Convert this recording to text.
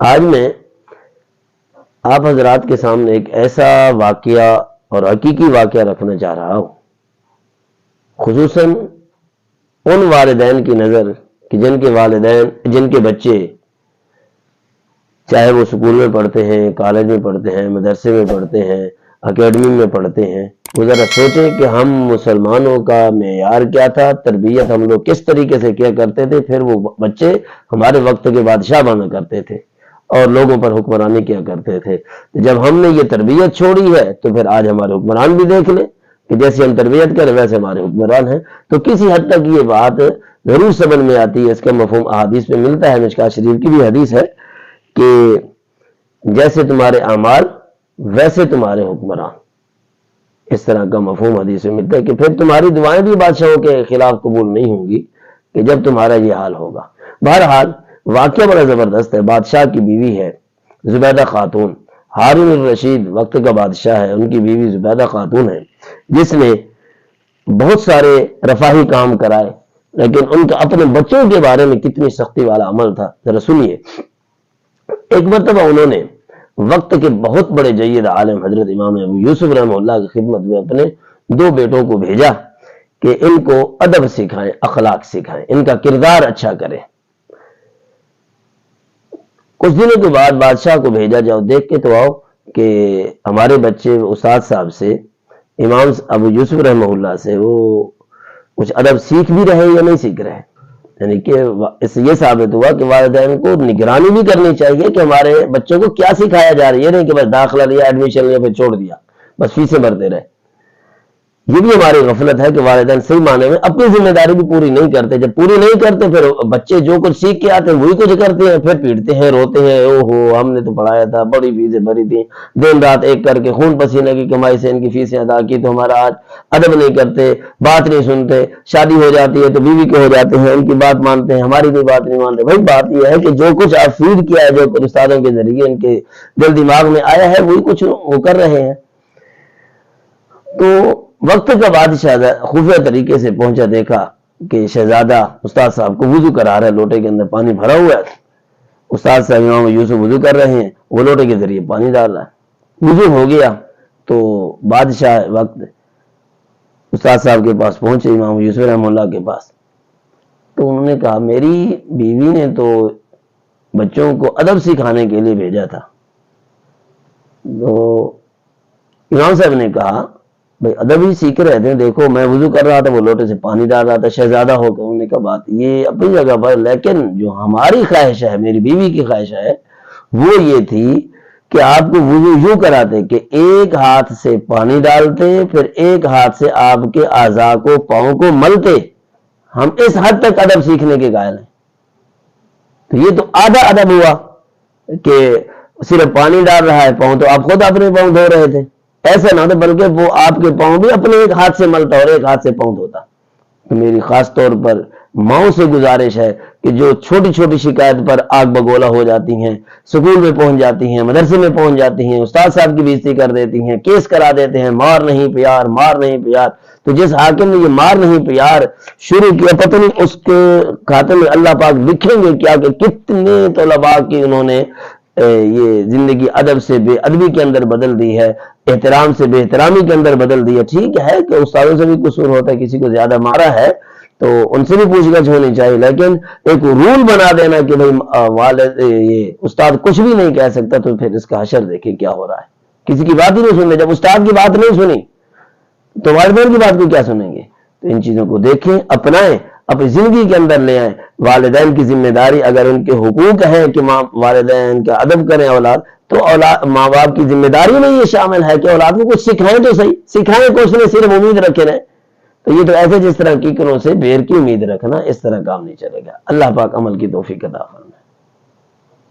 آج میں آپ حضرات کے سامنے ایک ایسا واقعہ اور حقیقی واقعہ رکھنا چاہ رہا ہوں، خصوصاً ان والدین کی نظر کہ جن کے بچے چاہے وہ اسکول میں پڑھتے ہیں، کالج میں پڑھتے ہیں، مدرسے میں پڑھتے ہیں، اکیڈمی میں پڑھتے ہیں، وہ ذرا سوچیں کہ ہم مسلمانوں کا معیار کیا تھا، تربیت ہم لوگ کس طریقے سے کیا کرتے تھے، پھر وہ بچے ہمارے وقت کے بادشاہ بنا کرتے تھے اور لوگوں پر حکمرانی کیا کرتے تھے۔ جب ہم نے یہ تربیت چھوڑی ہے تو پھر آج ہمارے حکمران بھی دیکھ لیں کہ جیسے ہم تربیت کریں ویسے ہمارے حکمران ہیں۔ تو کسی حد تک یہ بات ضرور سمجھ میں آتی ہے، اس کا مفہوم احادیث میں ملتا ہے۔ مشکوٰۃ شریف کی بھی حدیث ہے کہ جیسے تمہارے اعمال ویسے تمہارے حکمران، اس طرح کا مفہوم حدیث میں ملتا ہے کہ پھر تمہاری دعائیں بھی بادشاہوں کے خلاف قبول نہیں ہوں گی کہ جب تمہارا یہ حال ہوگا۔ بہرحال واقعہ بڑا زبردست ہے۔ بادشاہ کی بیوی ہے زبیدہ خاتون، ہارون الرشید وقت کا بادشاہ ہے، ان کی بیوی زبیدہ خاتون ہے جس نے بہت سارے رفاہی کام کرائے، لیکن ان کا اپنے بچوں کے بارے میں کتنی سختی والا عمل تھا ذرا سنیے۔ ایک مرتبہ انہوں نے وقت کے بہت بڑے جید عالم حضرت امام ابو یوسف رحمہ اللہ کی خدمت میں اپنے 2 بیٹوں کو بھیجا کہ ان کو ادب سکھائیں، اخلاق سکھائیں، ان کا کردار اچھا کریں۔ کچھ دنوں کے بعد بادشاہ کو بھیجا، جاؤ دیکھ کے تو آؤ کہ ہمارے بچے استاد صاحب سے، امام ابو یوسف رحمہ اللہ سے وہ کچھ ادب سیکھ بھی رہے یا نہیں سیکھ رہے۔ یعنی کہ اس سے یہ ثابت ہوا کہ والدین کو نگرانی بھی کرنی چاہیے کہ ہمارے بچوں کو کیا سکھایا جا رہا ہے، یہ نہیں کہ بس داخلہ لیا، ایڈمیشن لیا، پھر چھوڑ دیا، بس فیسیں بھرتے رہے۔ یہ بھی ہماری غفلت ہے کہ والدین صحیح معنی میں اپنی ذمہ داری بھی پوری نہیں کرتے۔ جب پوری نہیں کرتے پھر بچے جو کچھ سیکھ کے آتے ہیں وہی کچھ کرتے ہیں، پھر پیٹتے ہیں، روتے ہیں، او ہو ہم نے تو پڑھایا تھا، بڑی فیسیں بھری تھیں، دن رات ایک کر کے خون پسینے کی کمائی سے ان کی فیسیں ادا کی، تو ہمارا آج ادب نہیں کرتے، بات نہیں سنتے، شادی ہو جاتی ہے تو بیوی کے ہو جاتے ہیں، ان کی بات مانتے ہیں، ہماری کوئی بات نہیں مانتے۔ بھائی بات یہ ہے کہ جو کچھ آپ فیڈ کیا ہے، جو کچھ استادوں کے ذریعے ان کے دل دماغ میں آیا ہے وہی کچھ وہ کر رہے ہیں۔ تو وقت کا بادشاہ خفیہ طریقے سے پہنچا، دیکھا کہ شہزادہ استاد صاحب کو وضو کرا رہا ہے، لوٹے کے اندر پانی بھرا ہوا ہے، استاد صاحب امام یوسف وضو کر رہے ہیں، وہ لوٹے کے ذریعے پانی ڈال رہا ہے۔ وضو ہو گیا تو بادشاہ وقت استاد صاحب کے پاس پہنچے، امام یوسف رحمہ اللہ کے پاس، تو انہوں نے کہا میری بیوی نے تو بچوں کو ادب سکھانے کے لیے بھیجا تھا۔ تو امام صاحب نے کہا بھائی ادب ہی سیکھ رہے تھے، دیکھو میں وضو کر رہا تھا، وہ لوٹے سے پانی ڈال رہا تھا، شہزادہ ہو کے۔ انہوں نے کہا بات یہ اپنی جگہ پر، لیکن جو ہماری خواہش ہے، میری بیوی کی خواہش ہے وہ یہ تھی کہ آپ کو وضو یوں کراتے کہ ایک ہاتھ سے پانی ڈالتے، پھر ایک ہاتھ سے آپ کے اعضاء کو، پاؤں کو ملتے۔ ہم اس حد تک ادب سیکھنے کے قائل ہیں۔ تو یہ تو آدھا ادب ہوا کہ صرف پانی ڈال رہا ہے پاؤں، تو آپ خود اپنے پاؤں دھو رہے تھے، ایسا نہ تھا بلکہ وہ آپ کے پاؤں بھی اپنے ایک ہاتھ سے ملتا اور ایک ہاتھ سے پاؤں دھوتا۔ تو میری خاص طور پر ماؤں سے گزارش ہے کہ جو چھوٹی چھوٹی شکایت پر آگ بگولا ہو جاتی ہیں، سکول میں پہنچ جاتی ہیں، مدرسے میں پہنچ جاتی ہیں، استاد صاحب کی بےعزتی کر دیتی ہیں، کیس کرا دیتے ہیں، مار نہیں پیار، مار نہیں پیار۔ تو جس حاکم نے یہ مار نہیں پیار شروع کیا، پتہ نہیں اس کے کھاتے میں اللہ پاک لکھیں گے کیا کہ کتنے طلباء کی انہوں نے یہ زندگی ادب سے بے ادبی کے اندر بدل دی ہے، احترام سے بے احترامی کے اندر بدل دی ہے۔ ٹھیک ہے کہ استادوں سے بھی قصور ہوتا ہے، کسی کو زیادہ مارا ہے تو ان سے بھی پوچھ گچھ ہونی چاہیے، لیکن ایک رول بنا دینا کہ بھائی والد یہ استاد کچھ بھی نہیں کہہ سکتا، تو پھر اس کا حشر دیکھیں کیا ہو رہا ہے۔ کسی کی بات ہی نہیں سن رہے، جب استاد کی بات نہیں سنی تو والدین کی بات کو کیا سنیں گے؟ تو ان چیزوں کو دیکھیں، اپنائیں، اپنی زندگی کے اندر لے آئیں۔ والدین کی ذمہ داری، اگر ان کے حقوق ہیں کہ والدین کا ادب کریں اولاد، تو ماں باپ کی ذمہ داری میں یہ شامل ہے کہ اولاد کو کچھ سکھائیں، تو صحیح سکھائیں، کچھ نہیں صرف امید رکھے رہیں۔ تو یہ تو ایسے جس طرح کیکروں سے بیر کی امید رکھنا، اس طرح کام نہیں چلے گا۔ اللہ پاک عمل کی توفیق عطا فرمائے۔